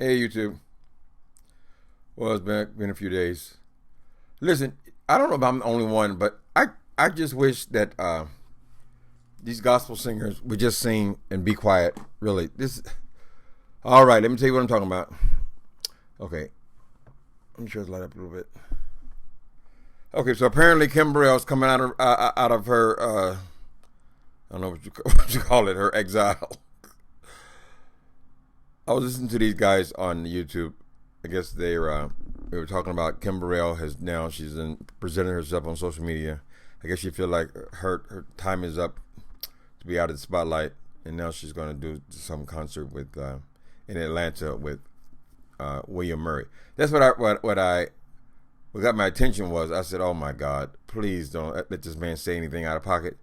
Hey, YouTube. Well, it's been a few days. Listen, I don't know if I'm the only one, but I just wish that these gospel singers would just sing and be quiet. Really, this. All right, let me tell you what I'm talking about. Okay, let me try to light up a little bit. Okay, so apparently Kim Burrell's coming out of her I don't know what you call it, her exile. I was listening to these guys on YouTube. I guess they were talking about Kim Burrell has now presented herself on social media. I guess she feel like her time is up to be out of the spotlight, and now she's going to do some concert with in Atlanta with William Murray. That's what got my attention was. I said, "Oh my God, please don't let this man say anything out of pocket."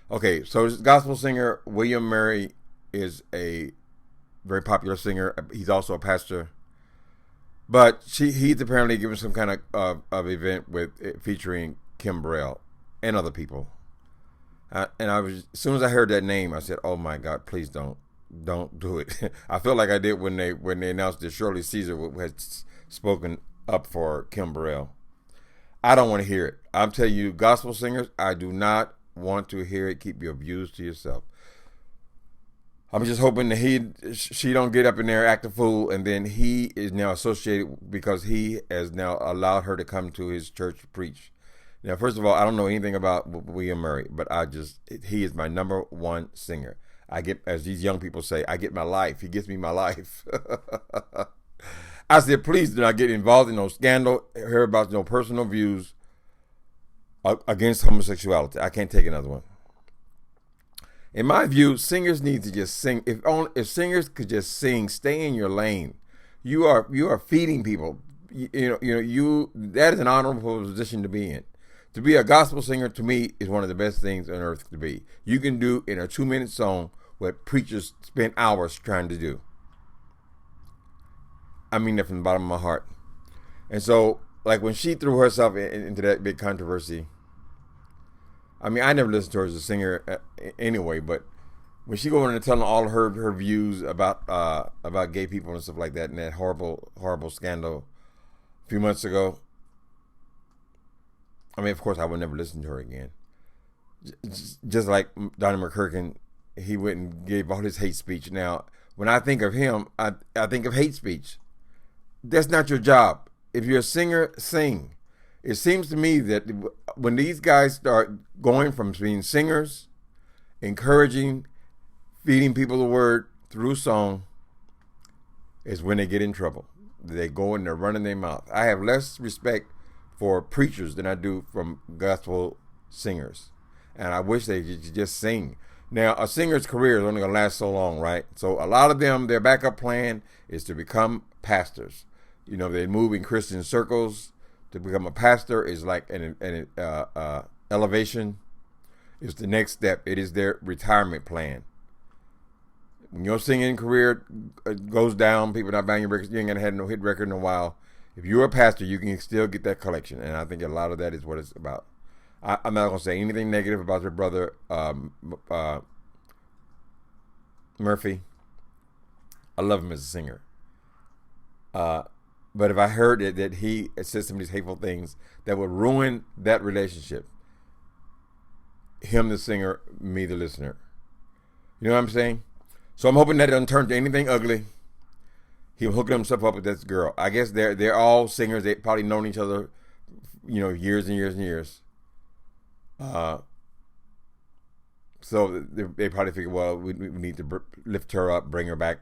Okay, so this gospel singer William Murray is a very popular singer. He's also a pastor. But he's apparently giving some kind of event featuring Kim Burrell and other people. And as soon as I heard that name, I said, "Oh my God, please don't do it." I felt like I did when they announced that Shirley Caesar had spoken up for Kim Burrell. I don't want to hear it. I'm telling you, gospel singers, I do not want to hear it. Keep your views to yourself. I'm just hoping that she don't get up in there, act a fool, and then he is now associated because he has now allowed her to come to his church to preach. Now, first of all, I don't know anything about William Murray, but he is my number one singer. I get, as these young people say, I get my life. He gives me my life. I said, please do not get involved in no scandal, hear about no personal views against homosexuality. I can't take another one. In my view, singers need to just sing. If singers could just sing, stay in your lane. You are feeding people. That is an honorable position to be in. To be a gospel singer, to me, is one of the best things on earth to be. You can do in a 2-minute song what preachers spend hours trying to do. I mean that from the bottom of my heart. And so, like when she threw herself into that big controversy. I mean, I never listened to her as a singer anyway, but when she go in and telling all her views about gay people and stuff like that, and that horrible scandal a few months ago, I mean, of course, I would never listen to her again. Just like Donnie McClurkin, he went and gave all his hate speech. Now, when I think of him, I think of hate speech. That's not your job. If you're a singer, sing. It seems to me that when these guys start going from being singers, encouraging, feeding people the word through song, is when they get in trouble. They go and they're running their mouth. I have less respect for preachers than I do from gospel singers. And I wish they could just sing. Now, a singer's career is only going to last so long, right? So a lot of them, their backup plan is to become pastors. They move in Christian circles. To become a pastor is like an elevation. It's the next step. It is their retirement plan. When your singing career goes down, people not buying your records, you ain't gonna have no hit record in a while. If you're a pastor, you can still get that collection, and I think a lot of that is what it's about. I'm not gonna say anything negative about your brother Murphy. I love him as a singer. But if I heard that he said some of these hateful things that would ruin that relationship, him the singer, me the listener. You know what I'm saying? So I'm hoping that it doesn't turn to anything ugly. He'll hook himself up with this girl. I guess they're all singers. They probably known each other, years and years and years. So they probably figure, well, we need to lift her up, bring her back.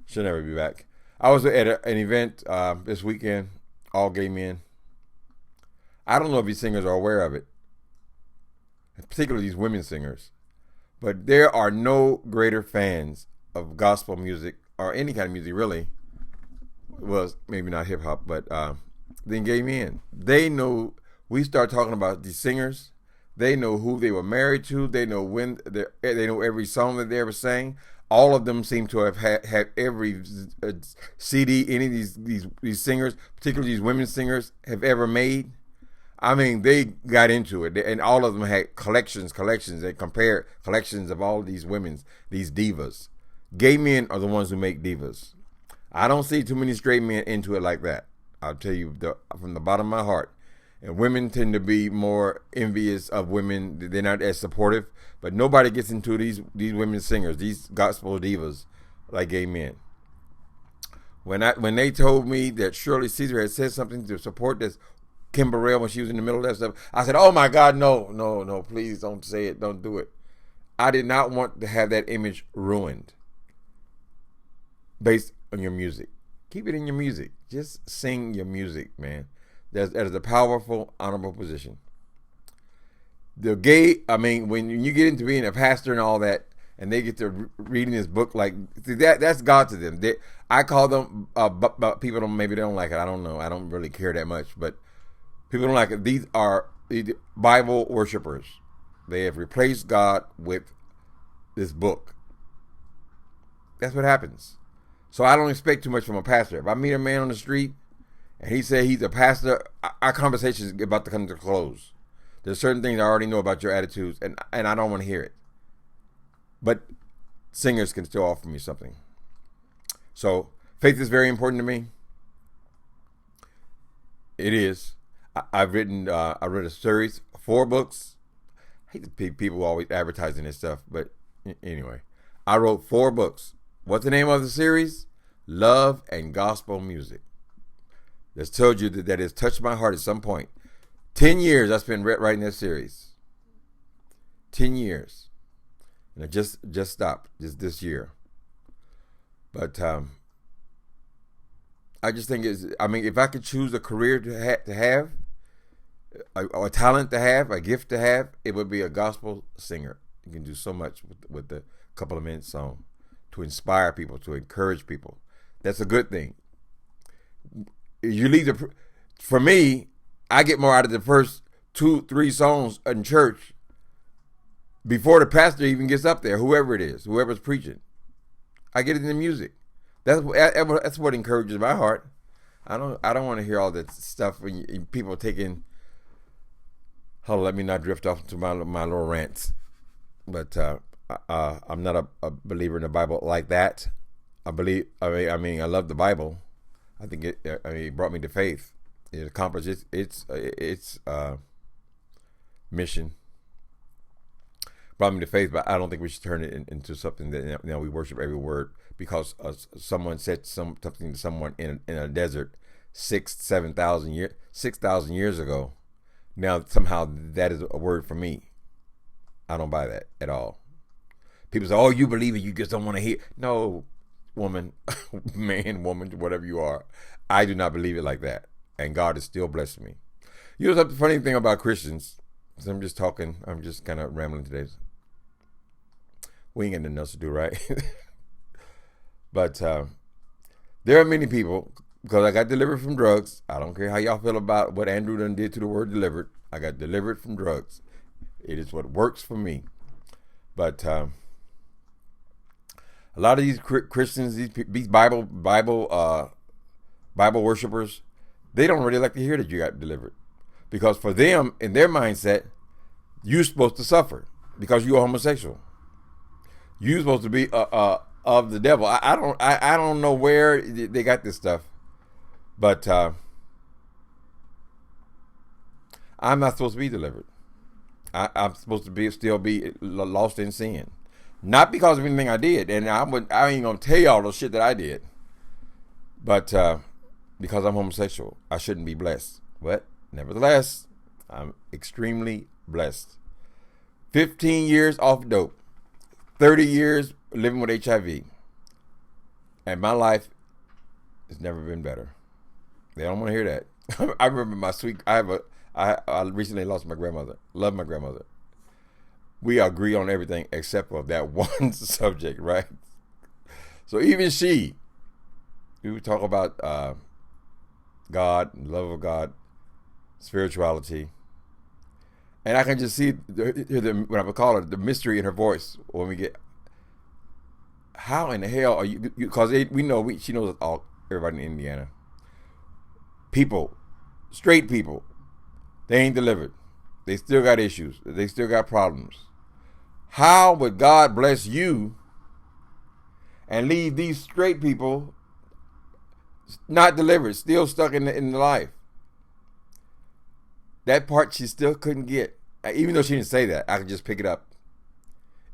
She'll never be back. I was at an event this weekend, all gay men. I don't know if these singers are aware of it, particularly these women singers, but there are no greater fans of gospel music or any kind of music really. Well, maybe not hip hop, but than gay men. They know. We start talking about these singers. They know who they were married to. They know when. They know every song that they ever sang. All of them seem to have had every CD any of these singers, particularly these women singers, have ever made. I mean, they got into it, and all of them had collections. They compared collections of all of these women, these divas. Gay men are the ones who make divas. I don't see too many straight men into it like that. I'll tell you from the bottom of my heart. And women tend to be more envious of women. They're not as supportive. But nobody gets into these women singers, these gospel divas, like gay men. When they told me that Shirley Caesar had said something to support this Kim Burrell when she was in the middle of that stuff, I said, oh my God, no, please don't say it. Don't do it. I did not want to have that image ruined based on your music. Keep it in your music. Just sing your music, man. That is a powerful, honorable position. When you get into being a pastor and all that, and they get to reading this book, like that's God to them. I call them people. Maybe they don't like it. I don't know. I don't really care that much, but people don't like it. These are Bible worshipers. They have replaced God with this book. That's what happens. So I don't expect too much from a pastor. If I meet a man on the street and he said he's a pastor, our conversation is about to come to a close. There's certain things I already know about your attitudes, and I don't want to hear it. But singers can still offer me something. So faith is very important to me. It is. I read a series, 4 books. I hate the people always advertising this stuff, but anyway, I wrote 4 books. What's the name of the series? Love and Gospel Music. That's told you that has touched my heart at some point. 10 years I spent writing that series. 10 years. And I just stopped this year. But I just think if I could choose a career to have, a talent to have, a gift to have, it would be a gospel singer. You can do so much with the couple of minutes song to inspire people, to encourage people. That's a good thing. For me, I get more out of the first 2-3 songs in church before the pastor even gets up there, whoever it is, whoever's preaching. I get it in the music. That's what encourages my heart. I don't want to hear all that stuff when people taking. Let me not drift off into my little rants. But I'm not a believer in the Bible like that. I love the Bible. I think it brought me to faith. It accomplished its mission. Brought me to faith, but I don't think we should turn it into something that we worship every word because someone said something to someone in a desert 6,000 years ago. Now somehow that is a word for me. I don't buy that at all. People say, "Oh, you believe it? You just don't want to hear." No, woman, man, woman, whatever you are, I do not believe it like that. And God is still blessing me. You know, the funny thing about Christians, so I'm just talking, I'm just kind of rambling today. We ain't got nothing else to do, right? But there are many people, because I got delivered from drugs. I don't care how y'all feel about what Andrew done did to the word delivered. I got delivered from drugs. It is what works for me. But a lot of these Christians, these Bible worshipers, they don't really like to hear that you got delivered, because for them, in their mindset, you're supposed to suffer because you're homosexual. You're supposed to be of the devil. I don't know where they got this stuff, but I'm not supposed to be delivered. I'm supposed to still be lost in sin, not because of anything I did, and I ain't gonna tell y'all the shit that I did, but because I'm homosexual, I shouldn't be blessed. But nevertheless, I'm extremely blessed. 15 years off dope, 30 years living with HIV, and my life has never been better. They don't want to hear that. I remember I recently lost my grandmother. Love my grandmother. We agree on everything except for that one subject, right? So even we would talk about God, love of God, spirituality, and I can just see what I would call it, the mystery in her voice when we get. How in the hell are you? Because she knows everybody in Indiana. People, straight people, they ain't delivered. They still got issues. They still got problems. How would God bless you and leave these straight people not delivered, still stuck in the life. That part she still couldn't get. Even though she didn't say that, I could just pick it up.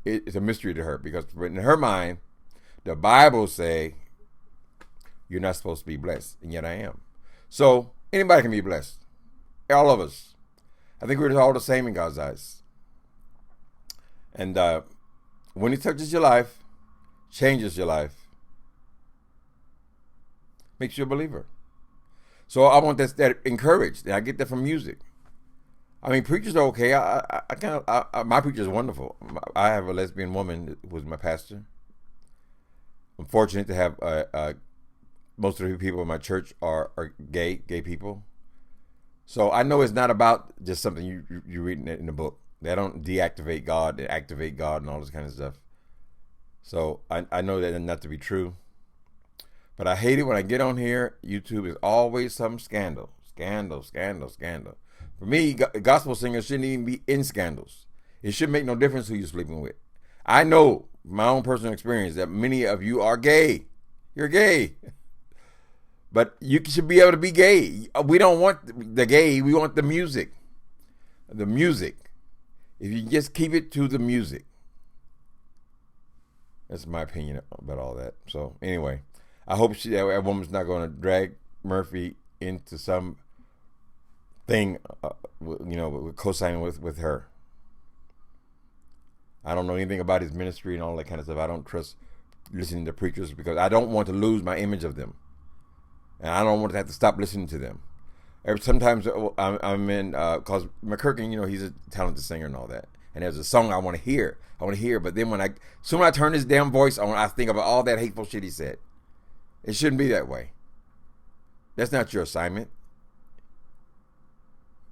It's a mystery to her because in her mind, the Bible say you're not supposed to be blessed, and yet I am. So anybody can be blessed. All of us. I think we're all the same in God's eyes. And when He touches your life, changes your life, makes you a believer. So I want that encouraged. And I get that from music. I mean, preachers are okay. My preacher is wonderful. I have a lesbian woman who was my pastor. I'm fortunate to have most of the people in my church are gay people. So I know it's not about just something you read in the book. They don't deactivate God, they activate God and all this kind of stuff. So I know that not to be true. But I hate it when I get on here. YouTube is always some scandal. Scandal. For me, gospel singers shouldn't even be in scandals. It shouldn't make no difference who you're sleeping with. I know my own personal experience that many of you are gay. You're gay. But you should be able to be gay. We don't want the gay. We want the music. The music. If you just keep it to the music. That's my opinion about all that. So anyway, I hope that woman's not going to drag Murphy into some thing, co-signing with her. I don't know anything about his ministry and all that kind of stuff. I don't trust listening to preachers because I don't want to lose my image of them. And I don't want to have to stop listening to them. Sometimes I'm in, because McKirkin, he's a talented singer and all that. And there's a song I want to hear. But then soon I turn his damn voice on, I think about all that hateful shit he said. It shouldn't be that way. That's not your assignment.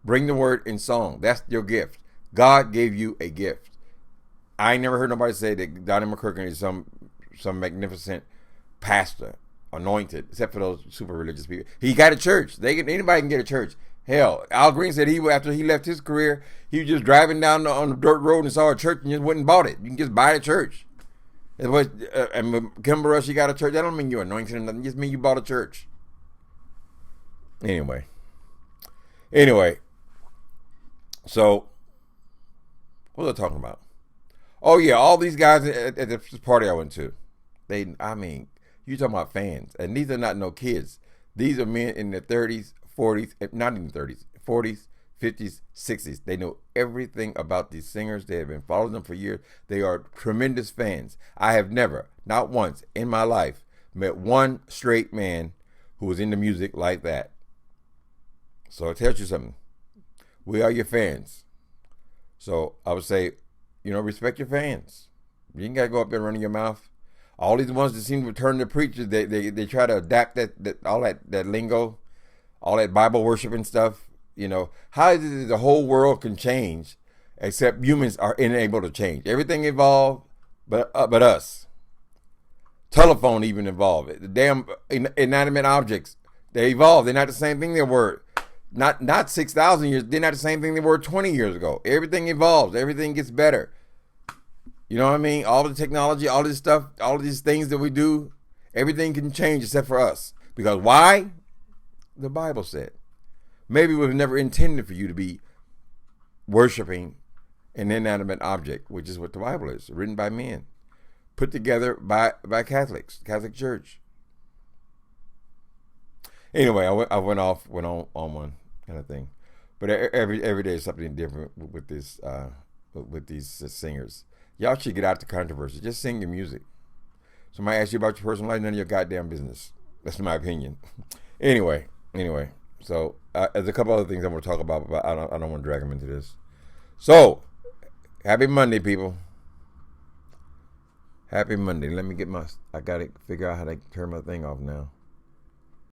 Bring the word in song. That's your gift. God gave you a gift. I ain't never heard nobody say that Donnie McKirkin is some magnificent pastor, anointed, except for those super religious people. He got a church. Anybody can get a church. Hell, Al Green said after he left his career, he was just driving down on the dirt road and saw a church and just went and bought it. You can just buy a church. And Kimber Rush, you got a church. That don't mean you're anointed or nothing. It just mean you bought a church. Anyway. So, what was I talking about? Oh yeah, all these guys at this party I went to. You talking about fans. And these are not no kids. These are men in their 30s, 40s, not in the 30s, 40s, 50s, 60s. They know everything about these singers. They have been following them for years. They are tremendous fans. I have never, not once in my life, met one straight man who was into music like that. So it tells you something. We are your fans. So I would say, respect your fans. You ain't got to go up there running your mouth. All these ones that seem to turn to preachers, they try to adapt that lingo, all that Bible worship and stuff. How is it that the whole world can change except humans are unable to change? Everything evolved but us. Telephone even evolved. The damn inanimate objects, they evolved. They're not the same thing they were. Not 6,000 years. They're not the same thing they were 20 years ago. Everything evolves. Everything gets better. You know what I mean? All the technology, all this stuff, all of these things that we do, everything can change except for us. Because why? The Bible said. Maybe it was never intended for you to be worshiping an inanimate object, which is what the Bible is, written by men, put together by Catholics, Catholic Church. Anyway, I went on one kind of thing, but every day is something different with this with these singers. Y'all should get out the controversy. Just sing your music. Somebody asks you about your personal life, none of your goddamn business. That's my opinion. Anyway. So there's a couple other things I want to talk about, but I don't want to drag them into this. So, happy Monday, people. Happy Monday. Let me I got to figure out how to turn my thing off now.